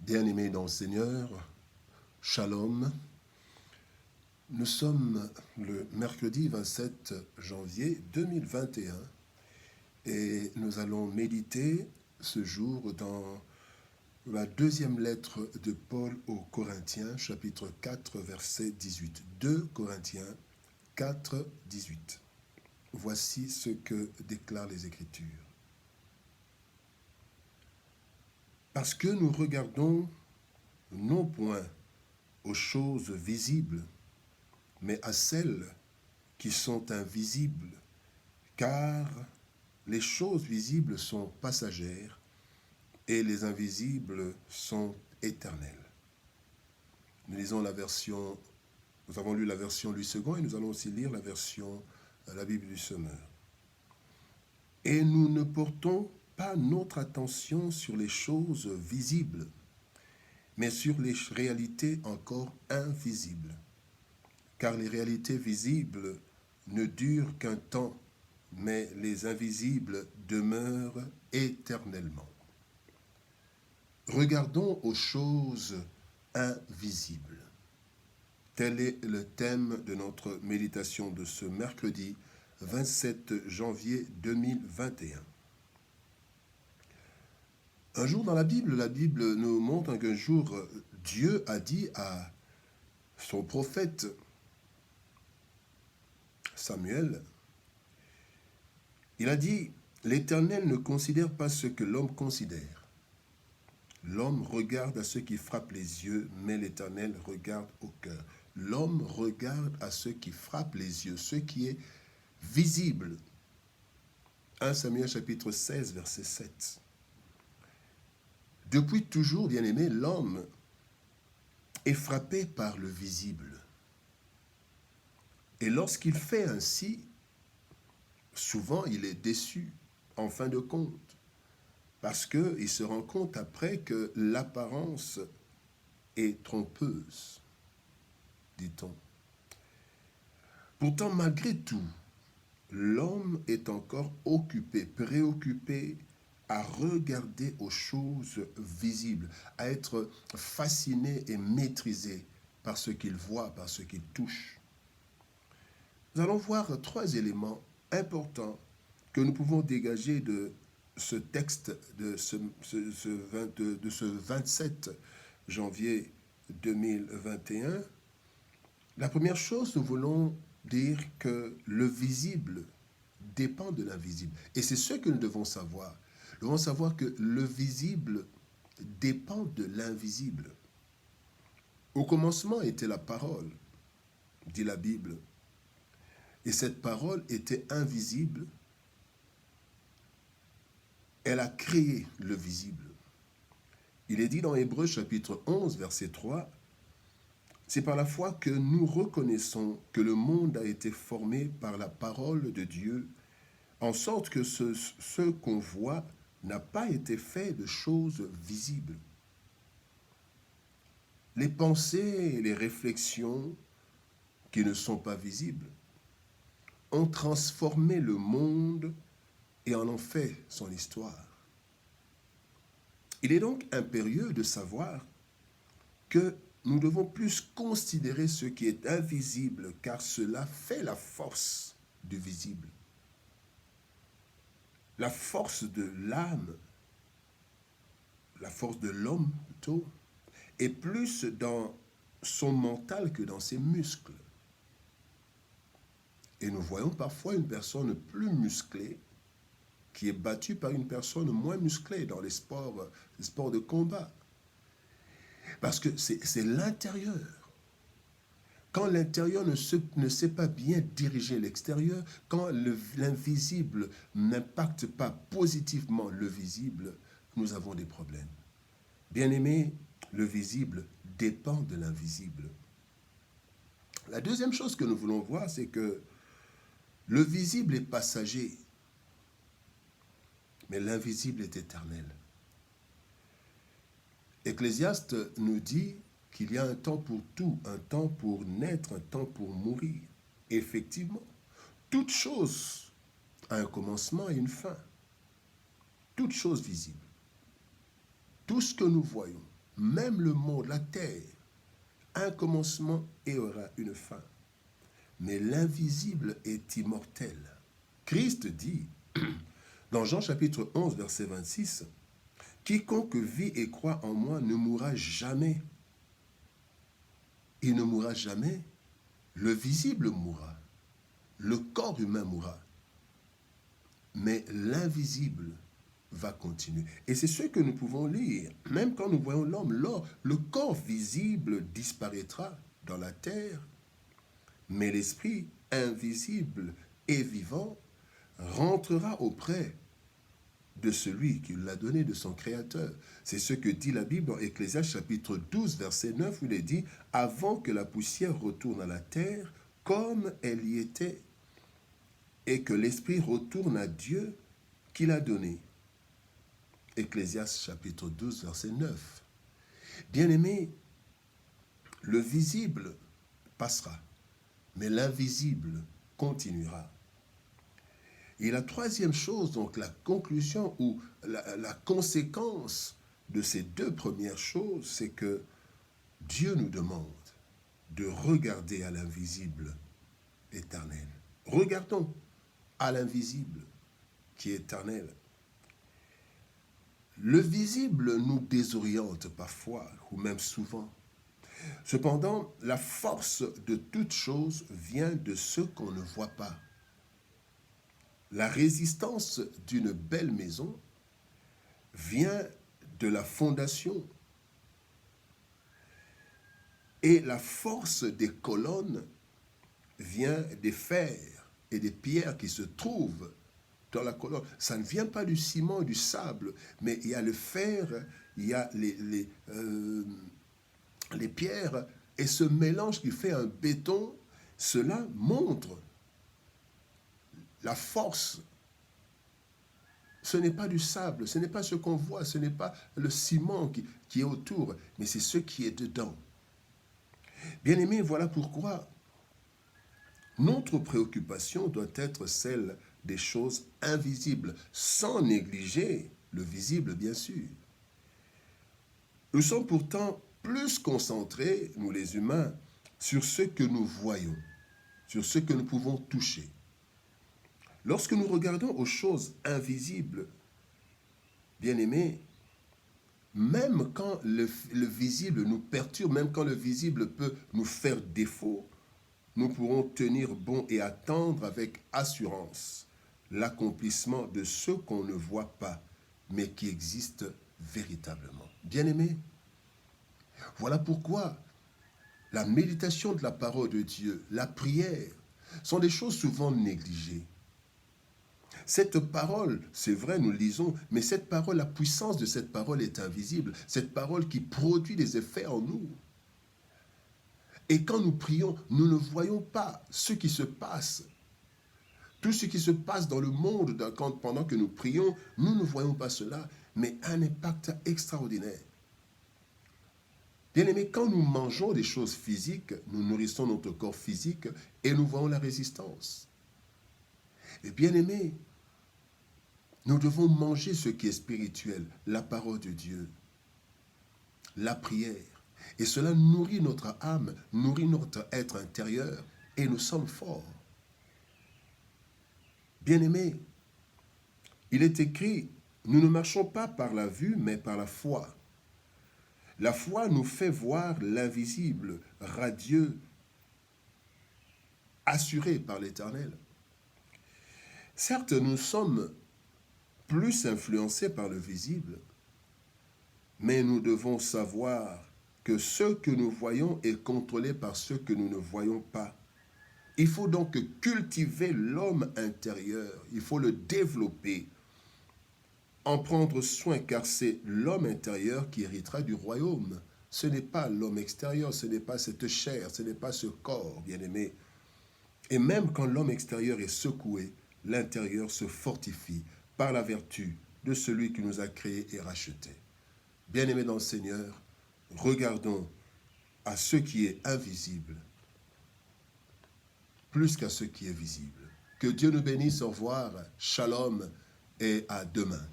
Bien-aimés dans le Seigneur, Shalom. Nous sommes le mercredi 27 janvier 2021 et nous allons méditer ce jour dans la deuxième lettre de Paul aux Corinthiens, chapitre 4, verset 18. 2 Corinthiens 4, 18. Voici ce que déclarent les Écritures. Parce que nous regardons non point aux choses visibles, mais à celles qui sont invisibles, car les choses visibles sont passagères et les invisibles sont éternelles. Nous lisons nous avons lu la version Louis II et nous allons aussi lire la Bible du Semeur. Et nous ne portons pas notre attention sur les choses visibles, mais sur les réalités encore invisibles. Car les réalités visibles ne durent qu'un temps, mais les invisibles demeurent éternellement. Regardons aux choses invisibles. Tel est le thème de notre méditation de ce mercredi 27 janvier 2021. Un jour dans la Bible nous montre qu'un jour, Dieu a dit à son prophète Samuel, il a dit, l'Éternel ne considère pas ce que l'homme considère. L'homme regarde à ce qui frappe les yeux, mais l'Éternel regarde au cœur. L'homme regarde à ce qui frappe les yeux, ce qui est visible. 1 Samuel chapitre 16, verset 7. Depuis toujours, bien-aimé, l'homme est frappé par le visible. Et lorsqu'il fait ainsi, souvent il est déçu en fin de compte, parce qu'il se rend compte après que l'apparence est trompeuse, dit-on. Pourtant, malgré tout, l'homme est encore occupé, préoccupé à regarder aux choses visibles, à être fasciné et maîtrisé par ce qu'il voit, par ce qu'il touche. Nous allons voir trois éléments importants que nous pouvons dégager de ce texte de ce 27 janvier 2021. La première chose, nous voulons dire que le visible dépend de l'invisible. Et c'est ce que nous devons savoir. Nous devons savoir que le visible dépend de l'invisible. Au commencement était la parole, dit la Bible. Et cette parole était invisible. Elle a créé le visible. Il est dit dans Hébreux chapitre 11, verset 3, c'est par la foi que nous reconnaissons que le monde a été formé par la parole de Dieu, en sorte que ce qu'on voit n'a pas été fait de choses visibles. Les pensées et les réflexions qui ne sont pas visibles ont transformé le monde et en ont fait son histoire. Il est donc impérieux de savoir que nous devons plus considérer ce qui est invisible, car cela fait la force du visible. La force de l'âme, la force de l'homme plutôt, est plus dans son mental que dans ses muscles. Et nous voyons parfois une personne plus musclée qui est battue par une personne moins musclée dans les sports de combat. Parce que c'est l'intérieur. Quand l'intérieur ne sait pas bien diriger l'extérieur, quand l'invisible n'impacte pas positivement le visible, nous avons des problèmes. Bien-aimé, le visible dépend de l'invisible. La deuxième chose que nous voulons voir, c'est que le visible est passager, mais l'invisible est éternel. Ecclésiaste nous dit qu'il y a un temps pour tout, un temps pour naître, un temps pour mourir. Effectivement, toute chose a un commencement et une fin. Toute chose visible. Tout ce que nous voyons, même le monde, la terre, a un commencement et aura une fin. Mais l'invisible est immortel. Christ dit, dans Jean chapitre 11, verset 26, « Quiconque vit et croit en moi ne mourra jamais. » Il ne mourra jamais. Le visible mourra. Le corps humain mourra. Mais l'invisible va continuer. Et c'est ce que nous pouvons lire. Même quand nous voyons l'homme, le corps visible disparaîtra dans la terre, mais l'esprit invisible et vivant rentrera auprès de celui qui l'a donné, de son Créateur. C'est ce que dit la Bible dans Ecclésiaste chapitre 12, verset 9, où il est dit « Avant que la poussière retourne à la terre, comme elle y était, et que l'esprit retourne à Dieu qui l'a donné. » Ecclésiaste chapitre 12, verset 9. Bien-aimés, le visible passera, mais l'invisible continuera. Et la troisième chose, donc la conclusion ou la conséquence de ces deux premières choses, c'est que Dieu nous demande de regarder à l'invisible éternel. Regardons à l'invisible qui est éternel. Le visible nous désoriente parfois, ou même souvent. Cependant, la force de toute chose vient de ce qu'on ne voit pas. La résistance d'une belle maison vient de la fondation. Et la force des colonnes vient des fers et des pierres qui se trouvent dans la colonne. Ça ne vient pas du ciment et du sable, mais il y a le fer, il y a les pierres, et ce mélange qui fait un béton, cela montre la force. Ce n'est pas du sable, ce n'est pas ce qu'on voit, ce n'est pas le ciment qui est autour, mais c'est ce qui est dedans. Bien-aimés, voilà pourquoi notre préoccupation doit être celle des choses invisibles, sans négliger le visible, bien sûr. Nous sommes pourtant plus concentrés, nous les humains, sur ce que nous voyons, sur ce que nous pouvons toucher. Lorsque nous regardons aux choses invisibles, bien-aimés, même quand le visible nous perturbe, même quand le visible peut nous faire défaut, nous pourrons tenir bon et attendre avec assurance l'accomplissement de ce qu'on ne voit pas, mais qui existe véritablement. Bien-aimés, voilà pourquoi la méditation de la parole de Dieu, la prière, sont des choses souvent négligées. Cette parole, c'est vrai, nous lisons, mais cette parole, la puissance de cette parole est invisible. Cette parole qui produit des effets en nous. Et quand nous prions, nous ne voyons pas ce qui se passe. Tout ce qui se passe dans le monde pendant que nous prions, nous ne voyons pas cela, mais un impact extraordinaire. Bien-aimés, quand nous mangeons des choses physiques, nous nourrissons notre corps physique et nous voyons la résistance. Et bien-aimés, nous devons manger ce qui est spirituel, la parole de Dieu, la prière. Et cela nourrit notre âme, nourrit notre être intérieur, et nous sommes forts. Bien-aimés, il est écrit, nous ne marchons pas par la vue, mais par la foi. La foi nous fait voir l'invisible, radieux, assuré par l'Éternel. Certes, nous sommes plus influencés par le visible, mais nous devons savoir que ce que nous voyons est contrôlé par ce que nous ne voyons pas. Il faut donc cultiver l'homme intérieur, il faut le développer, en prendre soin, car c'est l'homme intérieur qui héritera du royaume. Ce n'est pas l'homme extérieur, ce n'est pas cette chair, ce n'est pas ce corps, bien-aimé. Et même quand l'homme extérieur est secoué, l'intérieur se fortifie par la vertu de celui qui nous a créés et rachetés. Bien-aimés dans le Seigneur, regardons à ce qui est invisible plus qu'à ce qui est visible. Que Dieu nous bénisse, au revoir, shalom et à demain.